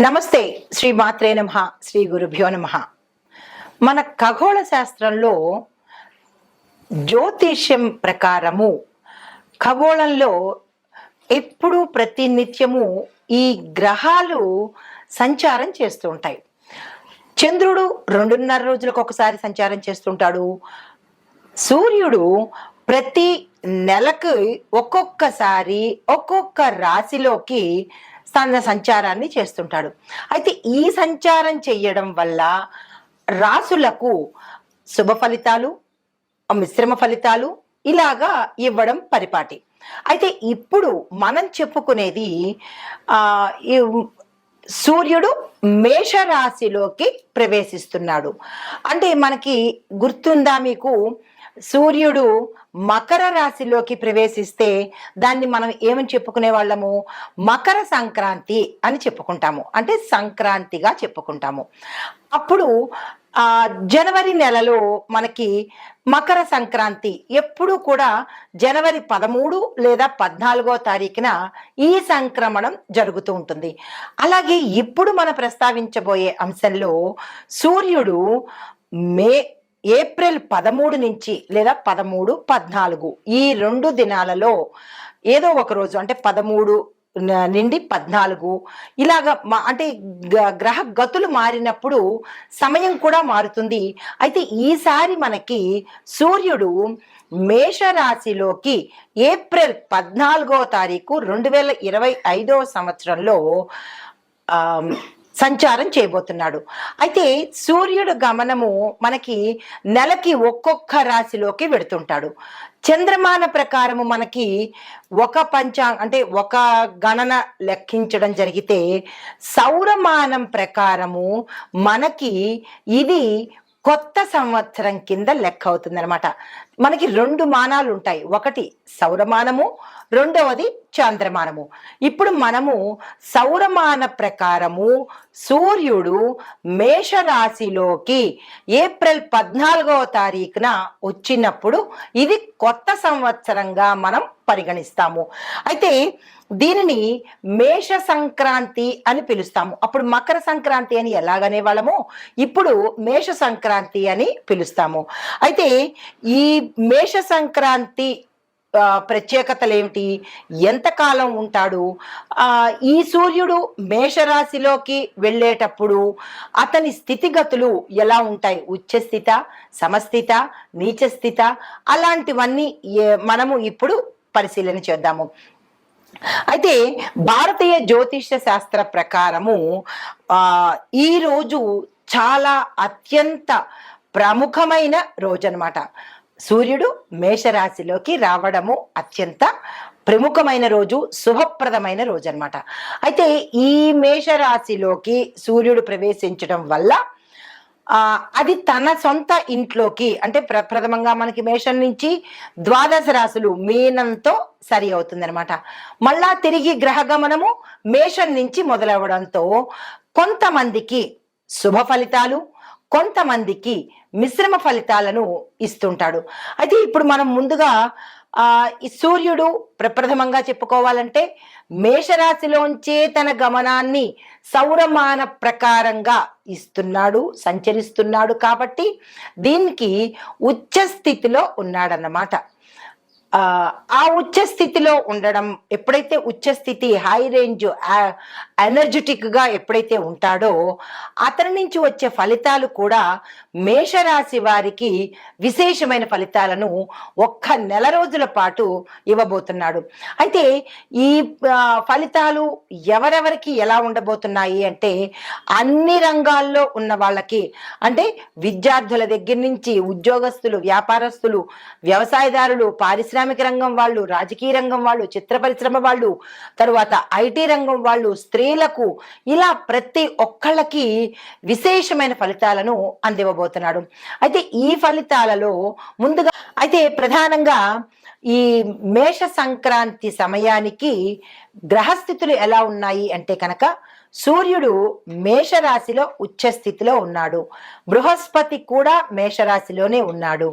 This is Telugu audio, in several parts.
నమస్తే. శ్రీ మాత్రే నమః. శ్రీ గురుభ్యో నమః. మన ఖగోళ శాస్త్రంలో జ్యోతిష్యం ప్రకారము ఖగోళంలో ఎప్పుడు ప్రతి నిత్యము ఈ గ్రహాలు సంచారం చేస్తూ ఉంటాయి. చంద్రుడు 2.5 రోజులకు ఒకసారి సంచారం చేస్తుంటాడు. సూర్యుడు ప్రతి నెలకు ఒక్కొక్కసారి ఒక్కొక్క రాశిలోకి తన సంచారాన్ని చేస్తుంటాడు. అయితే ఈ సంచారం చేయడం వల్ల రాసులకు శుభ ఫలితాలు, మిశ్రమ ఫలితాలు ఇలాగా ఇవ్వడం పరిపాటి. అయితే ఇప్పుడు మనం చెప్పుకునేది ఈ సూర్యుడు మేషరాశిలోకి ప్రవేశిస్తున్నాడు. అంటే మనకి గుర్తుందా మీకు? సూర్యుడు మకర రాశిలోకి ప్రవేశిస్తే దాన్ని మనం ఏమని చెప్పుకునే వాళ్ళము? మకర సంక్రాంతి అని చెప్పుకుంటాము, అంటే సంక్రాంతిగా చెప్పుకుంటాము. అప్పుడు జనవరి నెలలో మనకి మకర సంక్రాంతి ఎప్పుడు కూడా జనవరి 13 లేదా 14వ తారీఖున ఈ సంక్రమణం జరుగుతూ ఉంటుంది. అలాగే ఇప్పుడు మనం ప్రస్తావించబోయే అంశంలో సూర్యుడు ఏప్రిల్ 13 నుంచి లేదా 13, 14 ఈ 2 దినాలలో ఏదో ఒక రోజు, అంటే 13 నుండి 14 ఇలాగా అంటే గ్రహ గతులు మారినప్పుడు సమయం కూడా మారుతుంది. అయితే ఈసారి మనకి సూర్యుడు మేషరాశిలోకి ఏప్రిల్ 14వ తారీఖు 2025వ సంవత్సరంలో సంచారం చేయబోతున్నాడు. అయితే సూర్యుడు గమనము మనకి నెలకి ఒక్కొక్క రాశిలోకి వెడుతుంటాడు. చంద్రమాన ప్రకారము మనకి అంటే ఒక గణన లెక్కించడం జరిగితే సౌరమానం ప్రకారము మనకి ఇది కొత్త సంవత్సరం కింద లెక్క అవుతుంది అనమాట. మనకి 2 మానాలు ఉంటాయి, ఒకటి సౌరమానము, రెండవది చంద్రమానము. ఇప్పుడు మనము సౌరమాన ప్రకారము సూర్యుడు మేషరాశిలోకి ఏప్రిల్ 14వ తారీఖున వచ్చినప్పుడు ఇది కొత్త సంవత్సరంగా మనం పరిగణిస్తాము. అయితే దీనిని మేష సంక్రాంతి అని పిలుస్తాము. అప్పుడు మకర సంక్రాంతి అని ఎలాగనే వాళ్ళము, ఇప్పుడు మేష సంక్రాంతి అని పిలుస్తాము. అయితే ఈ మేష సంక్రాంతి ప్రత్యేకతలు ఏమిటి, ఎంతకాలం ఉంటాడు? ఈ సూర్యుడు మేషరాశిలోకి వెళ్ళేటప్పుడు అతని స్థితిగతులు ఎలా ఉంటాయి? ఉచ్చస్థిత, సమస్థిత, నీచస్థిత, అలాంటివన్నీ మనము ఇప్పుడు పరిశీలన చేద్దాము. అయితే భారతీయ జ్యోతిష శాస్త్ర ప్రకారము ఈ రోజు చాలా అత్యంత ప్రముఖమైన రోజు అన్నమాట. సూర్యుడు మేషరాశిలోకి రావడము అత్యంత ప్రముఖమైన రోజు, శుభప్రదమైన రోజు అన్నమాట. అయితే ఈ మేషరాశిలోకి సూర్యుడు ప్రవేశించడం వల్ల అది తన సొంత ఇంట్లోకి, అంటే ప్రథమంగా మనకి మేషం నుంచి ద్వాదశ రాశులు మీనంతో సరి అవుతుంది అనమాట. మళ్ళా తిరిగి గ్రహగమనము మేషం నుంచి మొదలవడంతో కొంతమందికి శుభ ఫలితాలు, కొంతమందికి మిశ్రమ ఫలితాలను ఇస్తుంటాడు. అయితే ఇప్పుడు మనం ముందుగా ఈ సూర్యుడు ప్రప్రథమంగా చెప్పుకోవాలంటే మేషరాశిలోంచే తన గమనాన్ని సౌరమాన ప్రకారంగా ఇస్తున్నాడు, సంచరిస్తున్నాడు. కాబట్టి దీనికి ఉచ్చ స్థితిలో ఉన్నాడన్నమాట. ఆ ఉచ్చ స్థితిలో ఉండడం, ఎప్పుడైతే ఉచ్చ స్థితి, హై రేంజ్, ఎనర్జెటిక్ గా ఎప్పుడైతే ఉంటాడో అతని నుంచి వచ్చే ఫలితాలు కూడా మేషరాశి వారికి విశేషమైన ఫలితాలను ఒక్క నెల రోజుల పాటు ఇవ్వబోతున్నాడు. అయితే ఈ ఫలితాలు ఎవరెవరికి ఎలా ఉండబోతున్నాయి అంటే అన్ని రంగాల్లో ఉన్న వాళ్ళకి, అంటే విద్యార్థుల దగ్గర నుంచి ఉద్యోగస్తులు, వ్యాపారస్తులు, వ్యవసాయదారులు, పారిశ్రామిక రంగం వాళ్ళు, రాజకీయ రంగం వాళ్ళు, చిత్ర పరిశ్రమ వాళ్ళు, తరువాత ఐటీ రంగం వాళ్ళు, స్త్రీలకు, ఇలా ప్రతి ఒక్కళ్ళకి విశేషమైన ఫలితాలను అందివ్వబోతున్నాడు. అయితే ఈ ఫలితాలలో ముందుగా అయితే ప్రధానంగా ఈ మేష సంక్రాంతి సమయానికి గ్రహస్థితులు ఎలా ఉన్నాయి అంటే కనుక సూర్యుడు మేషరాశిలో ఉచ్చ స్థితిలో ఉన్నాడు, బృహస్పతి కూడా మేషరాశిలోనే ఉన్నాడు,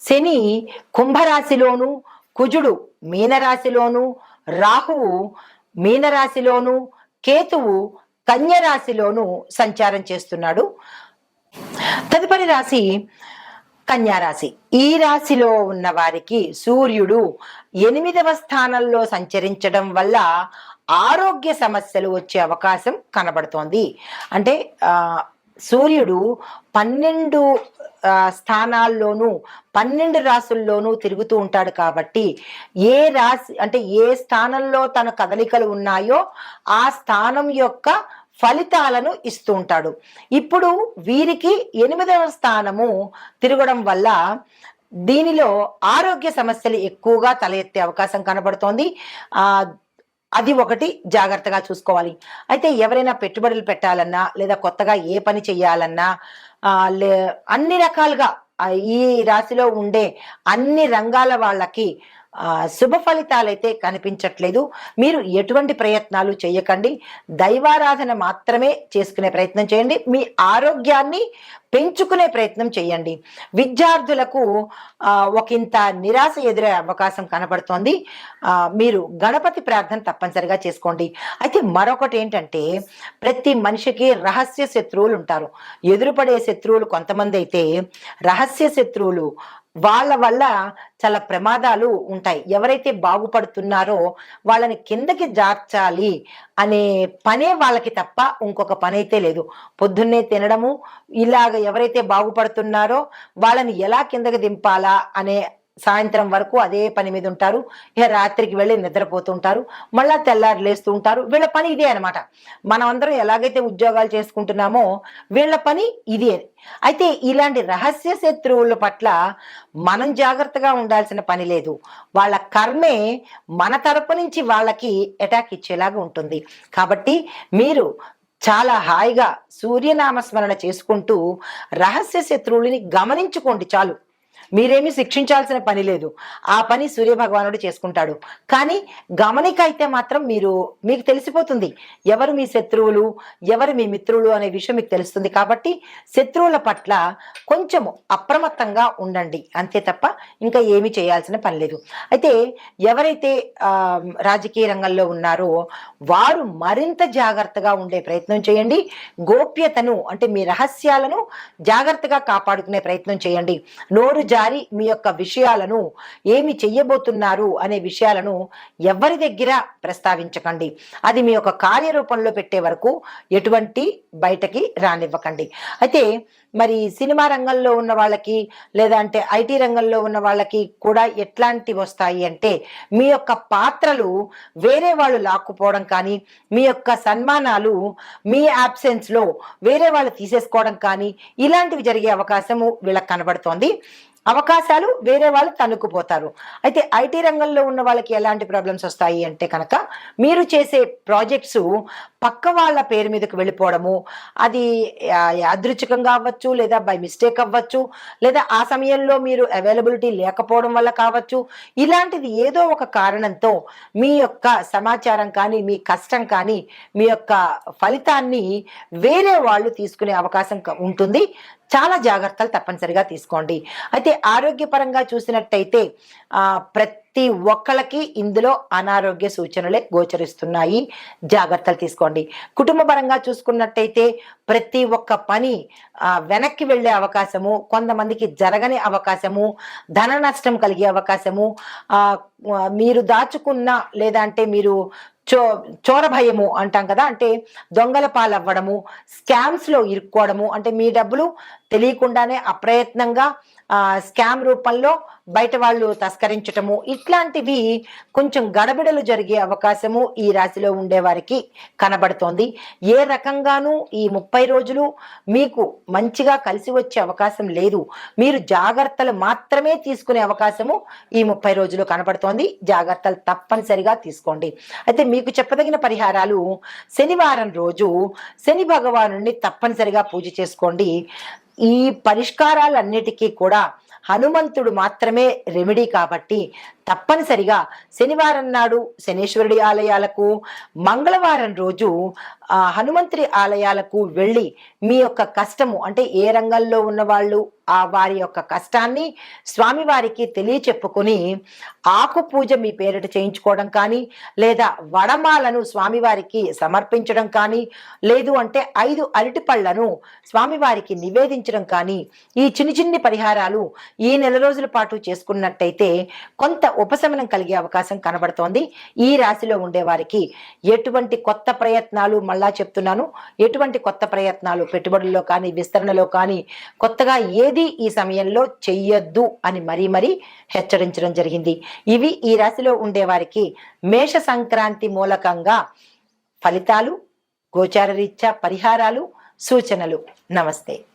శని కుంభరాశిలోను, కుజుడు మీనరాశిలోను, రాహువు మీనరాశిలోను, కేతువు కన్య రాశిలోనూ సంచారం చేస్తున్నాడు. తదుపరి రాశి కన్యా రాశి. ఈ రాశిలో ఉన్న వారికి సూర్యుడు 8వ స్థానంలో సంచరించడం వల్ల ఆరోగ్య సమస్యలు వచ్చే అవకాశం కనబడుతోంది. అంటే సూర్యుడు 12 స్థానాల్లోనూ 12 రాశుల్లోనూ తిరుగుతూ ఉంటాడు కాబట్టి ఏ రాశి అంటే ఏ స్థానంలో తన కదలికలు ఉన్నాయో ఆ స్థానం యొక్క ఫలితాలను ఇస్తూ ఉంటాడు. ఇప్పుడు వీరికి 8వ స్థానము తిరగడం వల్ల దీనిలో ఆరోగ్య సమస్యలు ఎక్కువగా తల ఎత్తే అవకాశం కనబడుతోంది. అది ఒకటి జాగ్రత్తగా చూసుకోవాలి. అయితే ఎవరైనా పెట్టుబడులు పెట్టాలన్నా లేదా కొత్తగా ఏ పని చెయ్యాలన్నా అన్ని రకాలుగా ఈ రాశిలో ఉండే అన్ని రంగాల వాళ్ళకి శుభ ఫలితాలైతే కనిపించట్లేదు. మీరు ఎటువంటి ప్రయత్నాలు చేయకండి, దైవారాధన మాత్రమే చేసుకునే ప్రయత్నం చేయండి. మీ ఆరోగ్యాన్ని పెంచుకునే ప్రయత్నం చేయండి. విద్యార్థులకు ఒకంత నిరాశ ఎదురయ్యే అవకాశం కనబడుతోంది. మీరు గణపతి ప్రార్థన తప్పనిసరిగా చేసుకోండి. అయితే మరొకటి ఏంటంటే, ప్రతి మనిషికి రహస్య శత్రువులు ఉంటారు. ఎదురుపడే శత్రువులు కొంతమంది అయితే రహస్య శత్రువులు వాళ్ళ వల్ల చాలా ప్రమాదాలు ఉంటాయి. ఎవరైతే బాగుపడుతున్నారో వాళ్ళని కిందకి జార్చాలి అనే పనే వాళ్ళకి తప్ప ఇంకొక పని అయితే లేదు. పొద్దున్నే తినడము, ఇలాగ ఎవరైతే బాగుపడుతున్నారో వాళ్ళని ఎలా కిందకి దింపాలా అనే సాయంత్రం వరకు అదే పని మీద ఉంటారు. ఇక రాత్రికి వెళ్ళి నిద్రపోతుంటారు, మళ్ళా తెల్లారి లేస్తూ ఉంటారు. వీళ్ళ పని ఇదే అనమాట. మనం అందరం ఎలాగైతే ఉద్యోగాలు చేసుకుంటున్నామో వీళ్ళ పని ఇదే. అయితే ఇలాంటి రహస్య శత్రువుల పట్ల మనం జాగ్రత్తగా ఉండాల్సిన పని లేదు. వాళ్ళ కర్మే మన తరపు నుంచి వాళ్ళకి అటాక్ ఇచ్చేలాగా ఉంటుంది. కాబట్టి మీరు చాలా హాయిగా సూర్యనామస్మరణ చేసుకుంటూ రహస్య శత్రువులని గమనించుకోండి చాలు. మీరేమీ శిక్షించాల్సిన పని లేదు. ఆ పని సూర్యభగవానుడు చేసుకుంటాడు. కానీ గమనిక అయితే మాత్రం మీకు తెలిసిపోతుంది ఎవరు మీ శత్రువులు, ఎవరు మీ మిత్రులు అనే విషయం మీకు తెలుస్తుంది. కాబట్టి శత్రువుల పట్ల కొంచెము అప్రమత్తంగా ఉండండి, అంతే తప్ప ఇంకా ఏమీ చేయాల్సిన పని లేదు. అయితే ఎవరైతే రాజకీయ రంగంలో ఉన్నారో వారు మరింత జాగ్రత్తగా ఉండే ప్రయత్నం చేయండి. గోప్యతను అంటే మీ రహస్యాలను జాగ్రత్తగా కాపాడుకునే ప్రయత్నం చేయండి. నోరు జారి మీ యొక్క విషయాలను ఏమి చెయ్యబోతున్నారు అనే విషయాలను ఎవరి దగ్గర ప్రస్తావించకండి. అది మీ యొక్క కార్యరూపంలో పెట్టే వరకు ఎటువంటి బయటకి రానివ్వకండి. అయితే మరి సినిమా రంగంలో ఉన్న వాళ్ళకి లేదా అంటే ఐటీ రంగంలో ఉన్న వాళ్ళకి కూడా ఎట్లాంటివి వస్తాయి అంటే, మీ యొక్క పాత్రలు వేరే వాళ్ళు లాక్కుపోవడం కానీ, మీ యొక్క సన్మానాలు మీ యాబ్సెన్స్ లో వేరే వాళ్ళు తీసేసుకోవడం కానీ ఇలాంటివి జరిగే అవకాశము వీళ్ళకి కనబడుతోంది. అవకాశాలు వేరే వాళ్ళు తన్నుకుపోతారు. అయితే ఐటీ రంగంలో ఉన్న వాళ్ళకి ఎలాంటి ప్రాబ్లమ్స్ వస్తాయి అంటే కనుక, మీరు చేసే ప్రాజెక్ట్స్ పక్క వాళ్ళ పేరు మీదకి వెళ్ళిపోవడము, అది యాదృచ్ఛికంగా అవ్వచ్చు, లేదా బై మిస్టేక్ అవ్వచ్చు, లేదా ఆ సమయంలో మీరు అవైలబిలిటీ లేకపోవడం వల్ల కావచ్చు. ఇలాంటిది ఏదో ఒక కారణంతో మీ యొక్క సమాచారం కానీ, మీ కష్టం కానీ, మీ యొక్క ఫలితాన్ని వేరే వాళ్ళు తీసుకునే అవకాశం ఉంటుంది. చాలా జాగ్రత్తలు తప్పనిసరిగా తీసుకోండి. అయితే ఆరోగ్యపరంగా చూసినట్టయితే ప్రతి ఒక్కళ్ళకి ఇందులో అనారోగ్య సూచనలే గోచరిస్తున్నాయి. జాగ్రత్తలు తీసుకోండి. కుటుంబ పరంగా చూసుకున్నట్టయితే ప్రతి ఒక్క పని వెనక్కి వెళ్ళే అవకాశము, కొంతమందికి జరగని అవకాశము, ధన నష్టం కలిగే అవకాశము, మీరు దాచుకున్న లేదా అంటే మీరు చోర భయము అంటాం కదా, అంటే దొంగల పాలవ్వడము, స్కామ్స్ లో ఇరుక్కోవడము, అంటే మీ డబ్బులు తెలియకుండానే అప్రయత్నంగా స్కామ్ రూపంలో బయట వాళ్ళు తస్కరించటము, ఇట్లాంటివి కొంచెం గడబిడలు జరిగే అవకాశము ఈ రాశిలో ఉండే వారికి కనబడుతోంది. ఏ రకంగానూ ఈ 30 రోజులు మీకు మంచిగా కలిసి వచ్చే అవకాశం లేదు. మీరు జాగ్రత్తలు మాత్రమే తీసుకునే అవకాశము ఈ 30 రోజులు కనబడుతోంది. జాగ్రత్తలు తప్పనిసరిగా తీసుకోండి. అయితే మీకు చెప్పదగిన పరిహారాలు, శనివారం రోజు శని భగవానుడిని తప్పనిసరిగా పూజ చేసుకోండి. ఈ పరిష్కారాలన్నిటికీ కూడా హనుమంతుడు మాత్రమే రెమెడీ కాబట్టి తప్పనిసరిగా శనివారం నాడు శనీశ్వరుడి ఆలయాలకు, మంగళవారం రోజు హనుమంతుడి ఆలయాలకు వెళ్ళి మీ యొక్క కష్టము అంటే ఏ రంగంలో ఉన్నవాళ్ళు ఆ వారి యొక్క కష్టాన్ని స్వామివారికి తెలియచెప్పుకొని ఆకు పూజ మీ పేరిట చేయించుకోవడం కానీ, లేదా వడమాలను స్వామివారికి సమర్పించడం కానీ, లేదు అంటే 5 అరటిపళ్లను స్వామివారికి నివేదించడం కానీ, ఈ చిన్ని చిన్ని పరిహారాలు ఈ నెల రోజుల పాటు చేసుకున్నట్టయితే కొంత ఉపశమనం కలిగే అవకాశం కనబడుతోంది. ఈ రాశిలో ఉండేవారికి ఎటువంటి కొత్త ప్రయత్నాలు, మళ్ళా చెప్తున్నాను, ఎటువంటి కొత్త ప్రయత్నాలు పెట్టుబడుల్లో కానీ, విస్తరణలో కానీ కొత్తగా ఏది ఈ సమయంలో చెయ్యొద్దు అని మరీ మరీ హెచ్చరించడం జరిగింది. ఇవి ఈ రాశిలో ఉండేవారికి మేష సంక్రాంతి మూలకంగా ఫలితాలు, గోచార రీత్యా పరిహారాలు, సూచనలు. నమస్తే.